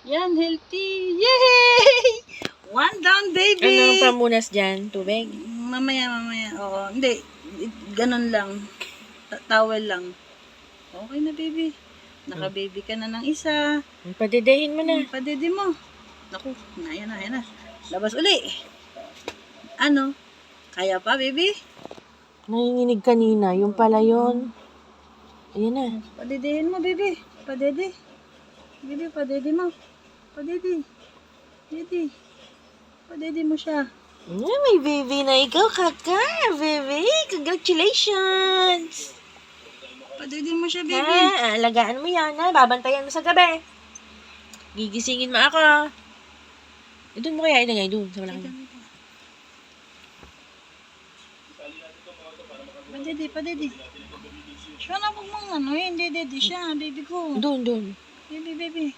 Yan, healthy. Yay! One down, baby. Anong pamunas dyan? Tubig? Mamaya. Oo, hindi. Ganun lang. Towel lang. Okay na, baby. Naka-baby ka na ng isa. Padidehin mo na. Padede mo. Naku, ayan na. Labas uli. Ano? Kaya pa, baby? Nanginginig kanina. Yung pala yun. Ayan na. Padedehin mo, baby. Padede. Baby, padede mo. Padede. Padede. Padede mo siya. May baby na ikaw, kaka. Baby, congratulations. Padede mo siya, baby. Alagaan mo yan, ha? Babantayan mo sa gabi. Gigisingin mo ako. Doon mo kaya ilagay, doon, sa malaking. Padede. Siya na, huwag mong ano, hindi, siya, baby ko. Doon. Baby.